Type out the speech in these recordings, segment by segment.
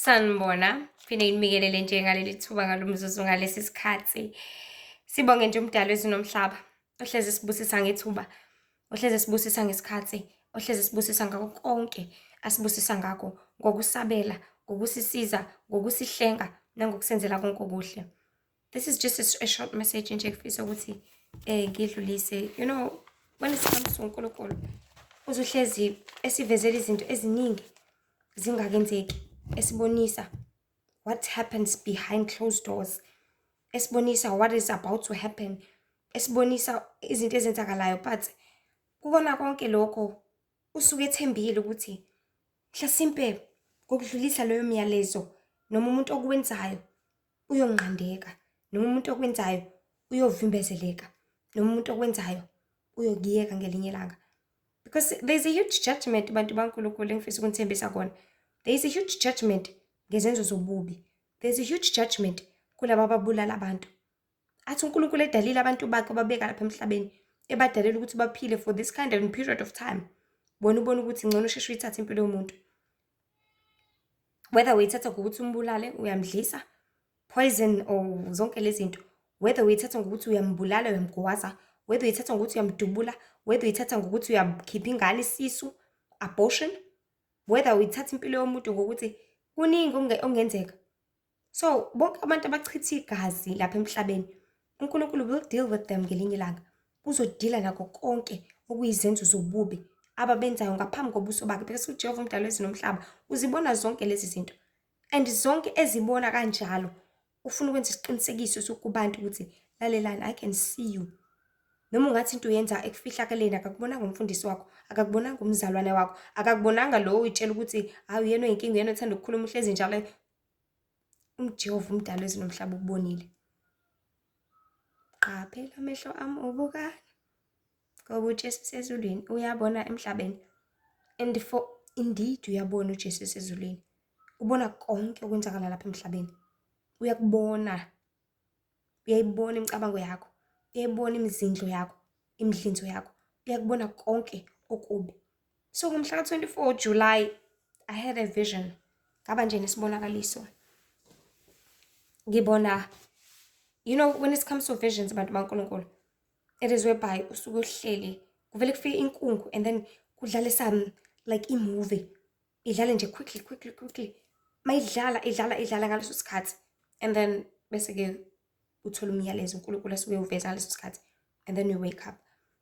Sanibona, phinde nginibikelele nje ngaleli thuba ngalo mzuzu ngalesi sikhathi. Sibonge nje umdali wezulu nomhlaba, ohlezi esibusisa ngethuba, ohlezi esibusisa ngesikhathi, ohlezi esibusisa ngako konke asibusisa ngakho, ngokusabela, ngokusisiza, ngokusihlenga, nangokusenzela konke okuhle. This is just a short message nje ngifisa ukuthi ngidlulise. You know, when it comes to uNkulunkulu, uzuhlezi esivezela izinto eziningi zingakenzeki, esibonisa what happens behind closed doors, esibonisa what is about to happen, esibonisa izinto ezenzakalayo, but kukona konke lokho usuke ethembile ukuthi mhlasimpe ngokudlulisa leyo myalezo noma umuntu okwenzayo uyonqandeka, noma umuntu okwenzayo uyovimbezeleka, noma umuntu okwenzayo uyokuyeka ngelinye ilanga. Because there's a huge judgment bantu baNkulunkulu engifisa ukunithembisa kona. There is a huge judgment ngezenzo zobubi. There's a huge judgment kulabo ababulala abantu. Athi uNkulunkulu edalile abantu bakhe babeka lapha emhlabeni, ebadalela ukuthi baphile for this kind of period of time. Bona ubona ukuthi ngcono usheshe uyithathe impilo yomuntu. Whether uyithatha ngokuthi umbulale, uyamdlisa, poison or zonke lezi zinto. Whether uyithatha ngokuthi uyambulala, uyamgwaza, whether uyithatha ngokuthi uyamdubula, whether uyithatha ngokuthi uyamkhipha ingane isisu, abortion, whether uyithatha impilo yomuntu ngokuthi kuningi okungenzeka. So bonke abantu abachitha igazi lapha emhlabeni, uNkulunkulu will deal with them ngelinye ilanga. Uzodila nakho konke okuyizenzo zobubi ababenzayo ngaphambi kobuso bakhe, because uJehova umdali wezulu nomhlaba uzibona zonke lezi zinto. And zonke ezibona kanjalo ufuna ukwenza isiqinisekiso sokubantu ukuthi lalelani, I can see you. Noma ungathi into uyenza ekufihlakaleni, akakubonanga umfundisi wakho, akakubonanga umzalwane wakho, akakubonanga lo uyitshela ukuthi hayi uyena oyinkinga, uyena othanda ukukhuluma uhlezi njalo. UJehova umdali wezulu nomhlaba ukubonile. Qaphela amehlo ami ubukani, ngoba uJesu usezulwini, uyabona emhlabeni. And for indeed uyabona uJesu usezulwini. Ubona konke okwenzakala lapha emhlabeni. Uyakubona. Uyayibona imicabango yakho. Uyayibona imizindlo yakho, imidlinzo yakho. Uyakubona konke okubi. So ngomhla ka-24 July, I had a vision. Ngaba nje nesibonakaliso. Ngibona, you know, when it comes to visions abantu baNkulunkulu, it is whereby usuke uhleli, kuvele kufike inkungu and then kudlale some like i-movie. Idlale nje quickly. Idlala ngaleso sikhathi. And then bese-ke uthola umyalezo uNkulunkulu asuke uveza ngaleso sikhathi. And then you wake up.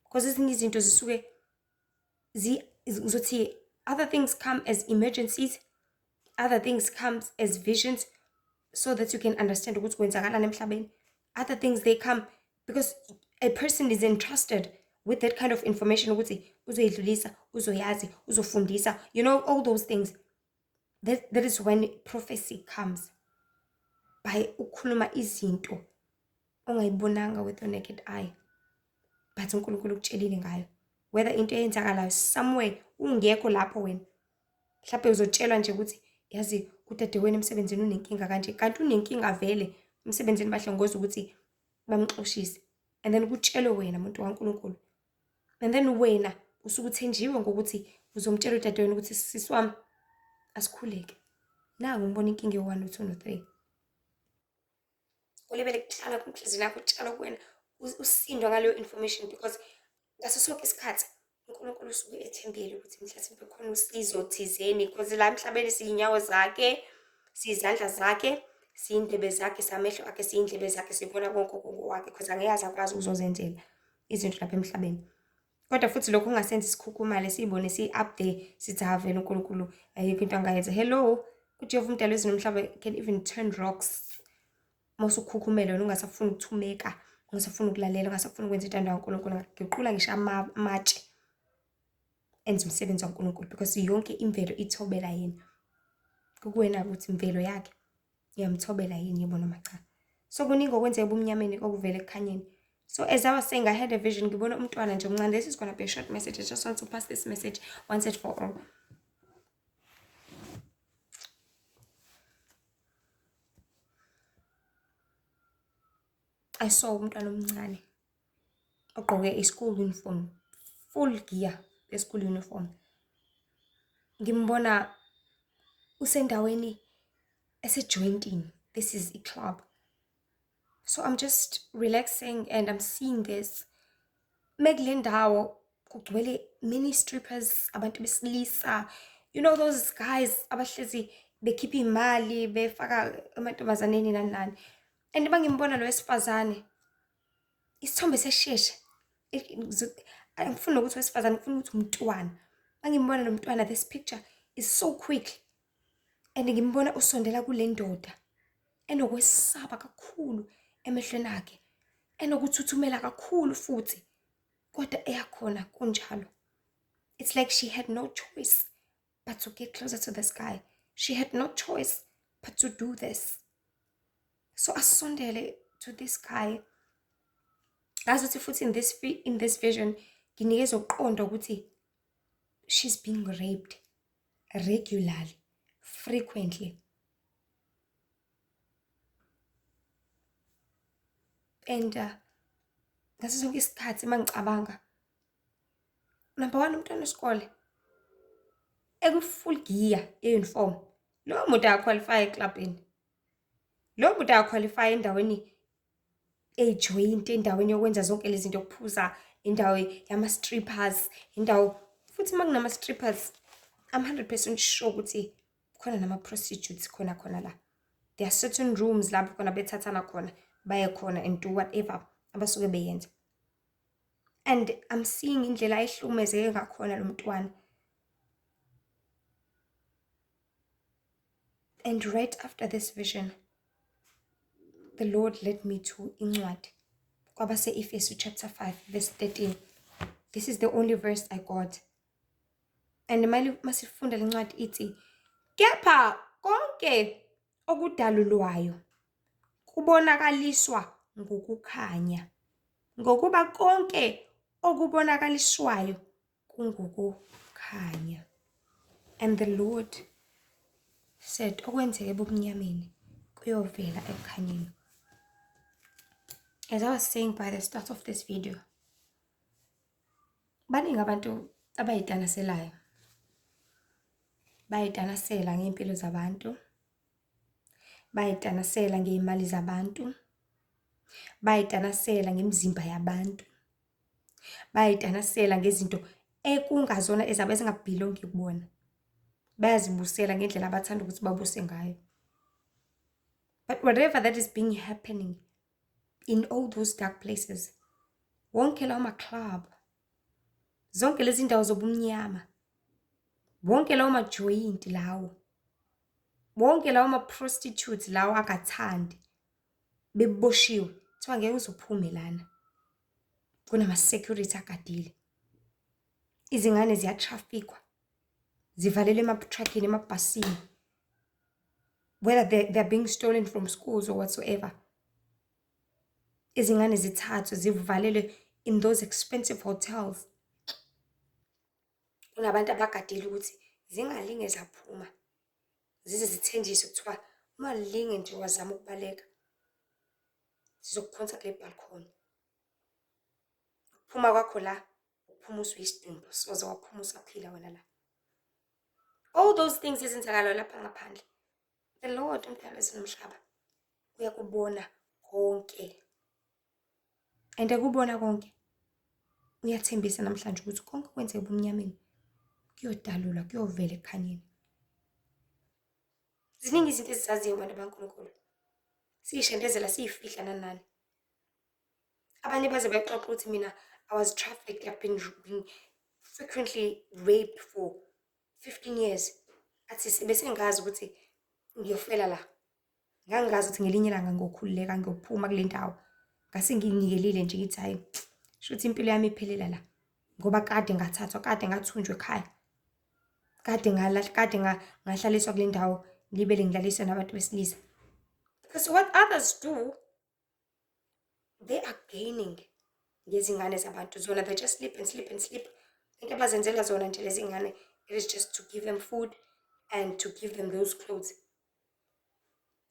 Because ezinye izinto zisuke ngizothi other things come as emergencies, other things comes as visions, so that you can understand ukuthi kwenzakalani emhlabeni. Other things they come because a person is entrusted with that kind of information ukuthi uzoyidlulisa, uzoyazi, uzofundisa, you know, all those things. That is when prophecy comes. By ukhuluma izinto ongayibonanga with your naked eye, but uNkulunkulu ukutshelile ngayo. Whether into eyenzakalayo somewhere ungekho lapho wena. Mhlawumbe uzotshelwa nje ukuthi yazi udadewenu emsebenzini unenkinga kanje, kanti unenkinga vele emsebenzini bahlongoza ukuthi bamxoshise. And then kutshelwe wena muntu kaNkulunkulu. And then wena usuke uthenjiwe ngokuthi uzomtshela udadewenu ukuthi sisi wami asikhuleke. Nangu ngibona inkinga ye-1 no-2 no-3. Ulebele kutshala kunhlizini yakho, utshala kuwena, usindwa ngaleyo information because ngaso sonke isikhathi uNkulunkulu usuke ethembile ukuthi mhlasimpe khona usizo thizeni, because la emhlabeni siyinyawo zakhe, siyizandla zakhe, siyindlebe zakhe, samehlo akhe, siyindlebe zakhe, sibona konke okungokwakhe, because angeke aze akwazi ukuzozenzela izinto lapha emhlabeni. Kodwa futhi lokho ungasenza isikhukhumale, siyibone si-up there, sithi vele uNkulunkulu ayikho into angayenza. Hello, uJehova umdali wezulu nomhlaba can even turn rocks. Mawusukhukhumele wena ungasafuni ukuthumeka, ungasafuni ukulalela, ungasafuni ukwenza intando kaNkulunkulu, ngiqula ngisho amatshe enza umsebenzi kaNkulunkulu, because yonke imvelo ithobela yena. Kukuwena ukuthi imvelo yakhe iyamthobela yini, yebo noma cha. So kuningi okwenzeka ebumnyameni okuvele ekukhanyeni. So as I was saying, I had a vision. Ngibona umntwana nje omncane. This is going to be a short message. I just want to pass this message once and for all. I saw umntwana omncane ogqoke i-school uniform, full gear ye-school uniform. Ngimbona usendaweni esejointing. This is a club. So I'm just relaxing and I'm seeing this. Megule ndawo kugcwele many strippers, abantu besilisa. You know those guys abahlezi bekhipha imali befaka amantombazaneni nani nani. And bangimbona lo wesifazane. Isithombe sesheshe. Angifuni ukuthi wesifazane, ngifuna ukuthi umntwana. Bangimbona lo mntwana, this picture is so quick. And ngimbona usondela kule ndoda enokwesaba kakhulu emehlweni akhe, enokuthuthumela kakhulu futhi, kodwa eyakhona kunjalo. It's like she had no choice but to get closer to this guy. She had no choice but to do this. So asondele to this guy. Ngazuthi futhi in this vision nginikezwe ukuqonda ukuthi she's being raped regularly, frequently. And ngaso sonke isikhathi mangicabanga, number 1, umntwana wesikole eku-full gear ye-uniform, lowo muntu akaqualify eklabhini, lowo muntu akaqualify endaweni eyi-joint, endaweni yokwenza zonke lezi zinto, yokuphuza, indawo yama-strippers, indawo futhi makunama-strippers, I'm 100% sure ukuthi khona nama-prostitutes khona la. There are certain rooms lapho khona bethathana khona, baye khona and do whatever abasuke beyenza. And I'm seeing indlela ayihlumezeke ngakhona lo mntwana. And right after this vision, the Lord led me to incwadi kwabase-Efesu chapter 5 verse 13. This is the only verse I got. And masifunda le ncwadi ithi, kepha konke okudalulwayo kubonakaliswa ngokukhanya, ngokuba konke okubonakaliswayo kungokukhanya. And the Lord said, okwenzeke ebumnyameni kuyovela ekukhanyeni. As I was saying by the start of this video, baningi abantu abayidanaselayo, bayidanasela ngeimpilo zabantu, bayidanasela ngeimali zabantu, bayidanasela ngemizimba yabantu, bayidanasela ngezinto ekungazona ezabe zingabhilongi kubona, bayazibusela ngendlela abathanda ukuthi babuse ngayo. But whatever that is being happening in all those dark places, wonke lawo ma-club, zonke lezi ndawo zobumnyama, wonke lawo ma-joint lawo, wonke lawo ma-prostitutes lawo akathandi, beboshiwe, kuthiwa ngeke uzophume lana, kunama-security agadile, izingane ziyatraffickwa, zivalelwe ema-truckini, emabhasini, whether they're being stolen from schools or whatsoever. Izingane zithathwe zivalelwe in those expensive hotels. Kunabantu abagadile ukuthi zingalinge zaphuma, zize zithenjiswe kuthiwa uma linge nje wazama ukubaleka, sizokuphonsa kule balcony. Ukuphuma kwakho la, ukuphuma usuyisidumbu, soze waphuma usaphila wena la. All those things ezenzakalayo lapha ngaphandle, the Lord umdali wezulu nomhlaba uyakubona konke. And ekubona konke, uyathembisa namhlanje ukuthi konke kwenzeka ebumnyameni kuyodalulwa, kuyovela ekukhanyeni. Ziningi izinto ezizaziyo abantu baNkulunkulu, siyishendezela siyifihla nani. Abanye baze baxoxa ukuthi mina I was trafficked, I've been frequently raped for 15 years. Athi besengazi ukuthi ngiyofela la, ngangazi ukuthi ngelinye ilanga ngokhululeka ngiyophuma kule ndawo, ngase nginikelile nje ngithi hayi shuthi impilo yami iphelela la, ngoba kade ngathathwa, kade ngathunjwa ekhaya, kade ngahlaliswa kule ndawo, ngibele ngilaliswa nabantu besilisa. Because what others do, they are gaining ngezingane zabantu zona, they just sleep and sleep and sleep. Into abazenzela zona nje lezi ngane, it is just to give them food and to give them those clothes.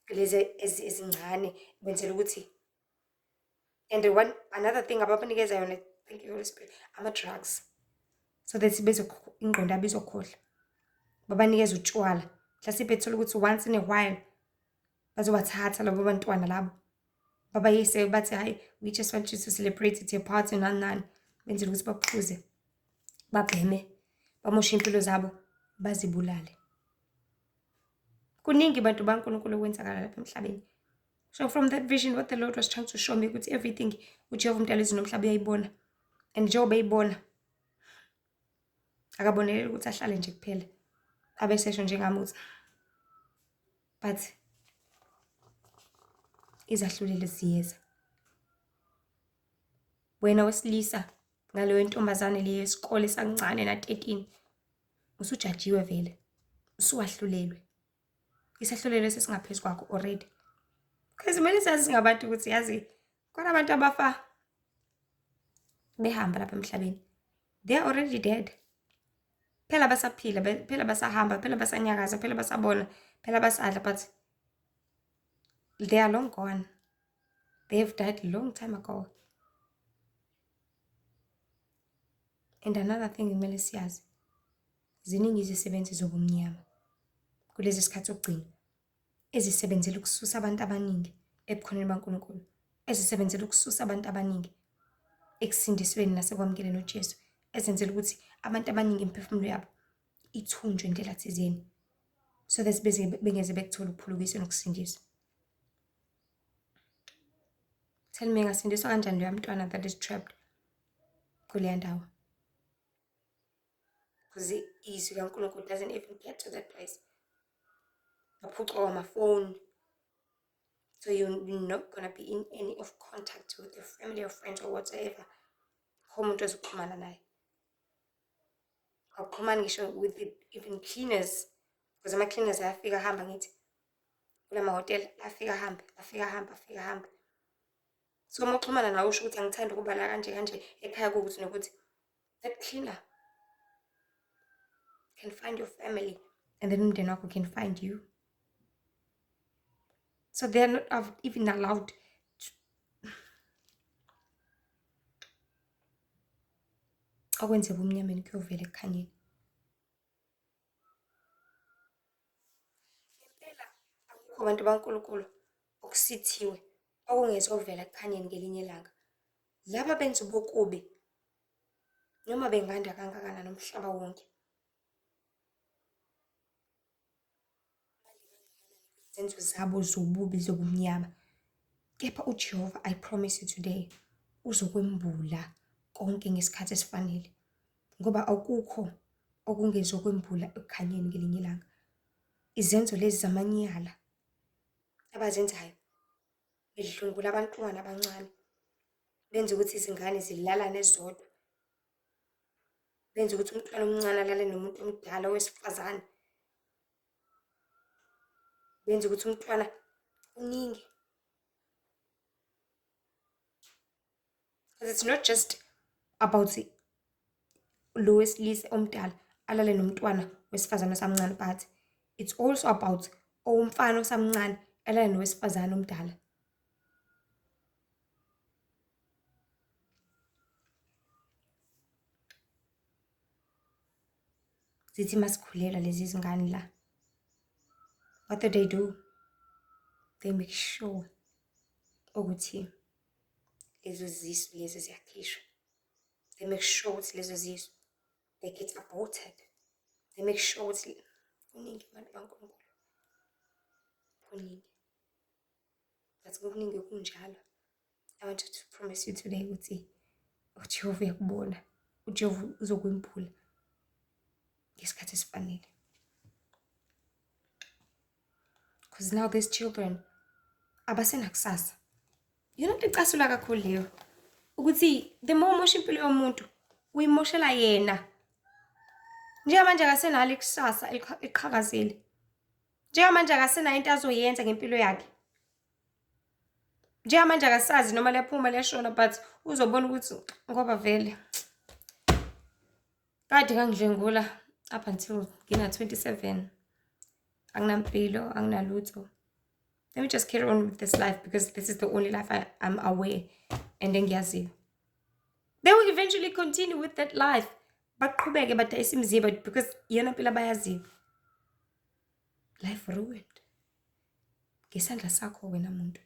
Lezi ezincane benzela ukuthi. And another thing ababanikeza yona, thank you Holy Spirit, ama-drugs. So that ingqondo yabo izokhohlwa. Babanikeza utshwala. Mhlawumbe bethola ukuthi once in a while bazobathatha labo bantwana labo babayise bathi hayi, we just want you to celebrate it, your party nani nani, benzela ukuthi baphuze, babheme, bamoshe impilo zabo, bazibulale. Kuningi bantu baNkulunkulu okwenzakala lapha emhlabeni. So from that vision, what the Lord was trying to show me ukuthi everything uJehova umdali wezulu nomhlaba uyayibona, and njengoba eyibona akaboneleli ukuthi ahlale nje kuphela abe sesho njengamuthi, but izahlulelo ziyeza. Wena wesilisa ngaleyo ntombazane leyo yesikole esancane na 13 usujajiwe vele, usuwahlulelwe. Isahlulelo sesingaphezu kwakho already. Because kumele sazi singabantu ukuthi yazi khona abantu abafa behamba lapha emhlabeni, they are already dead. Phela basaphila, phela basahamba, phela basanyakaza, phela basabona, phela basadla, but they are long gone. They have died a long time ago. And another thing kumele siyazi, ziningi izisebenzi zobumnyama kulezi sikhathi sokugcina ezisebenzela ukususa abantu abaningi ebukhoneni baNkulunkulu, ezisebenzela ukususa abantu abaningi ekusindisweni nasekwamukeleni uJesu, ezenzela ukuthi abantu abaningi imiphefumulo yabo ithunjwe indlela thizeni, so that bengeze bekuthola ukuphulukiswa nokusindiswa. Tell me, ngasindiswa kanjani loya mntwana that is trapped kuleya ndawo? Because izwi kaNkulunkulu doesn't even get to that place. Baphucwa kwamafoni, so you're not gonna be in any of contact with your family or friends or whatever. Umuntu ozoxhumana naye, awuxhumani ngisho with even cleaners, because ama-cleaners ayafika ahamba ngithi kula mahhotela, afika ahambe. So uma uxhumana nawe usho ukuthi angithandi ukuba la kanje ekhaya kukuthi nokuthi, that cleaner can find your family and then umndeni wakho can find you. So they are not even allowed to. Okwenzeka ubumnyameni kuyovela ekukhanyeni. Impela akukho abantu baNkulunkulu okusithiwe okungezovela ekukhanyeni ngelinye ilanga. Laba benza ubukubi noma benganda kangakanani umhlaba wonke, izenzo zabo zobubi zobumnyama, kepha uJehova, I promise you today, uzokwembula konke ngesikhathi esifanele, ngoba akukho okungezokwembula ekukhanyeni ngelinye ilanga. Izenzo lezi zamanyala abazenzayo, bedlwengula abantwana abancane, benza ukuthi izingane zilalane zodwa, benza ukuthi umntwana omncane alale nomuntu omdala wesifazane, benza ukuthi umntwana uningi. Because it's not just about lo wesilisa omdala alale nomntwana wesifazane osamncane, but it's also about umfana osamncane alale nowesifazane omdala. Zithi masikhulela lezi zingane la, what do they do? They make sure ukuthi lezo zisu lezi ziyakhishwa. They make sure ukuthi lezo zisu they get aborted. They make sure ukuthi kuningi abantu baNkulunkulu, kuningi, but kuningi kunjalo. I want to promise you today ukuthi uJehova uyakubona, uJehova uzokwembula ngesikhathi esifanele. Because now these children abasenakusasa. Yona into ecasula kakhulu leyo, ukuthi the more umosha impilo yomuntu uyimoshela yena. Njengamanje akasenalo ikusasa eliqhakazile, njengamanje akasenayo into azoyenza ngempilo yakhe, njengamanje akasazi noma liyaphuma liyashona, but uzobona ukuthi ngoba vele kade ngangidlengula up until ngina 27, anginampilo, anginalutho. Let me just carry on with this life because this is the only life I'm aware and engiyaziyo. They will eventually continue with that life. Baqhubeke badayisa imizimba because yona impilo abayaziyo. Life ruined. ngesandla sakho wena muntu,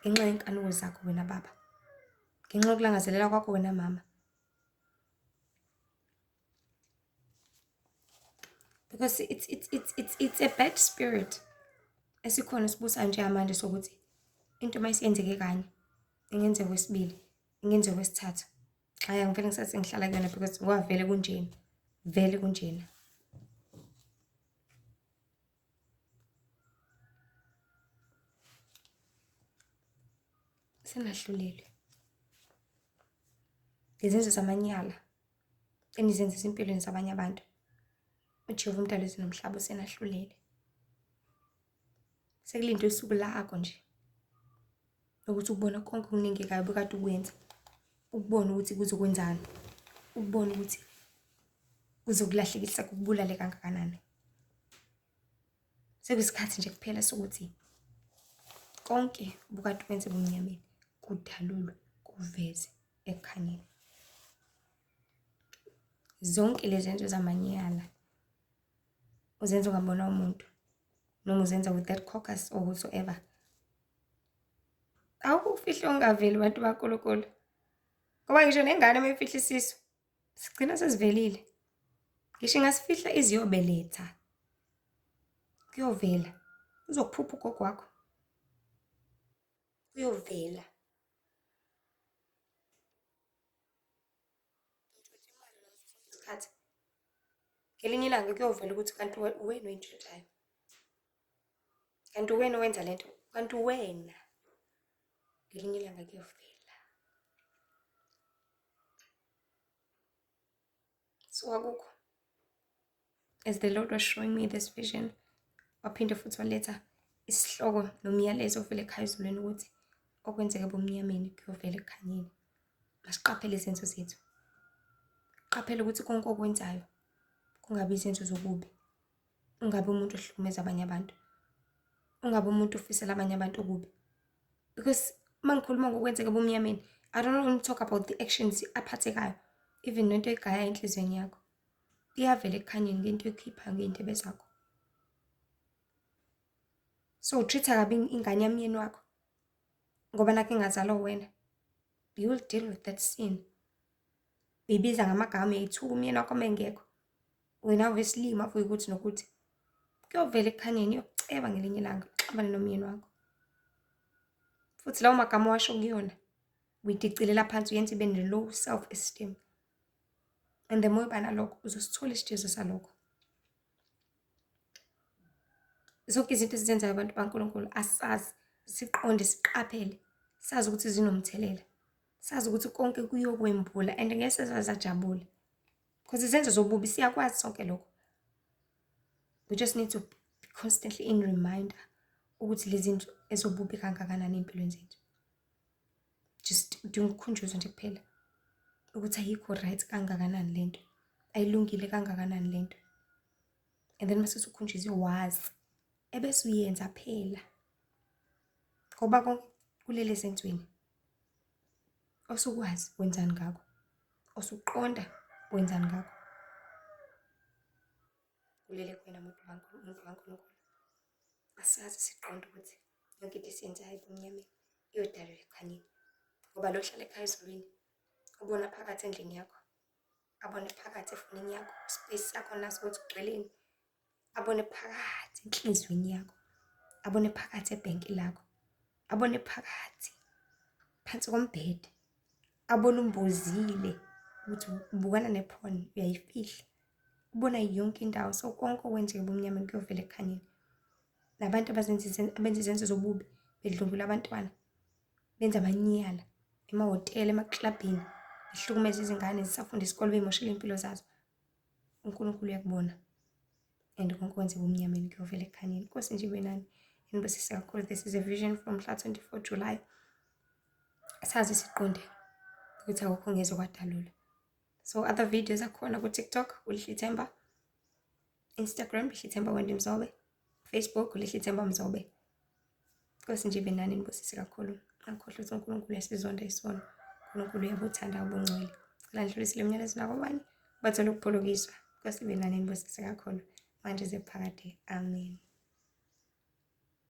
ngenxa yenkanuko zakho wena baba, ngenxa yokulangazelela kwakho wena mama. Because it's a bad spirit esikhona sibusa njengamanje sokuthi into mayisiyenzeke kanye ingenzeka kwesibili, ingenzeka kwesithathu. Hhayi angivele ngisathi ngihlala kuyona because ngoba vele kunjena, vele kunjena. Senahlulelwe izenzo zamanyala enizenzisa empilweni zabanye abantu. uJehova umdali wezulu nomhlaba usenahlulele. Sekulindwe usuku lakho nje ukuthi ukubona konke okuningekayo obekade ukwenza, ukubona ukuthi kuzokwenzani, ukubona ukuthi kuzokulahlekisa kukubulale kangakanani. Sekuyisikhathi nje kuphela sokuthi konke obukade ukwenza ebumnyameni kudalulwe kuveze ekukhanyeni. Zonke lezi zenzo zamanyala uzenza ungabona umuntu noma uzenza with that caucus or whatsoever, awukufihle ungaveli bantu baNkulunkulu. Ngoba ngisho nengane uma ifihla isisu sigcina sesivelile. Ngisho ingasifihla iziyobeletha kuyovela, uzokuphupha ugogo wakho, kuyovela. Isikhathi ngelinye ilanga kuyovela ukuthi kanti wena oyintshontshaya, kanti wena owenza lento, kanti wena. Ngelinye ilanga kuyovela. So akukho, as the Lord was showing me this vision, waphinde futhi waletha isihloko nomyalezo ovela ekhaya ezulwini ukuthi okwenzeka ebumnyameni kuyovela ekukhanyeni. Masiqaphele izenzo zethu. Qaphela ukuthi konke okwenzayo kungabi izenzo zobubi. Ungabi umuntu ohlukumeza abanye abantu. Ungabi umuntu ofisela abanye abantu okubi. Because uma ngikhuluma ngokwenzeka ebumnyameni, I don't even talk about the actions aphathekayo. Even nento egaya enhlizweni yakho iyavela ekukhanyeni ngento ekhiphayo ngey'ntebe zakho. So utreat-a kabi ingane yamyeni wakho ngoba nakho ingazalwa wena, you will deal with that sin. Uyibiza ngamagama, uyayithuka umyeni wakho uma engekho, wena wesilima for ukuthi nokuthi kuyovela ekukhanyeni iyokuceba ngelinye ilanga uxabane nomyeni wakho. Futhi lawo magama washo kuyona uyidicilela phansi uyenza ibe ne-low self-esteem. And the more uba nalokho uzosithola isijezo salokho. Zonke izinto esizenzayo abantu baNkulunkulu asazi, siqonde, siqaphele, sazi ukuthi zinomthelela. Sazi ukuthi konke kuyokwembula and ngeke sesazajabula. Because izenzo zobubi siyakwazi sonke lokho. We just need to be constantly in reminder ukuthi lezi zinto ezobubi kangakanani empilweni zethu. Just udinga ukukhunjuzwa nje kuphela ukuthi ayikho right kangakanani lento, ayilungile kangakanani lento. And then mase usukhunjuzwe wazi ebese uyenza phela. Ngoba konke kuleli zenzweni osukwazi wenzani ngakho, osuqonda wenzani ngakho. Kulele kuwena muntu kaNkulunkulu. Asazi siqonda ukuthi yonke into esiyenzayo ebumnyameni iyodalelwa ekukhanyeni. Ngoba lo ohlala ekhaya ezulwini ubona phakathi endlini yakho, abone phakathi efonini yakho, space sakho naso ukuthi ugcweleni, abone phakathi enhlizweni yakho, abone phakathi ebhenki lakho, abone phakathi phansi kombhede, abone umbozile ukuthi ubukana nephone uyayifihla, ubona yonke indawo. So konke okwenzeka ebumnyameni kuyovela ekukhanyeni. Nabantu abenza izenzo zobubi bedlwengula abantwana, benza amanyala emahhotela, emaklabhini, behlukumeza izingane zisafunda isikole bey'moshela iy'mpilo zazo, uNkulunkulu uyakubona. And konke okwenzeka ebumnyameni kuyovela ekukhanyeni. Inkosi nje ibe nani enibusise kakhulu. This is a vision from mhla 24 July. Sazi siqonde ukuthi akukho ngeze kwadalula. So other videos akhona ku-TikTok uLihlithemba, Instagram Lihlithemba Wendy Mzobe, Facebook uLihlithemba Mzobe. Inkosi nje ibe nani enibusise kakhulu. Angikhohlwa ukuthi uNkulunkulu uyasizonda isona. uNkulunkulu uyabuthanda ubungcwele. Cela ndidlulisile umyalezo nakubani bathole ukuphulukiswa. Inkosi ibe nani enibusise kakhulu manje ze phakade. Amen.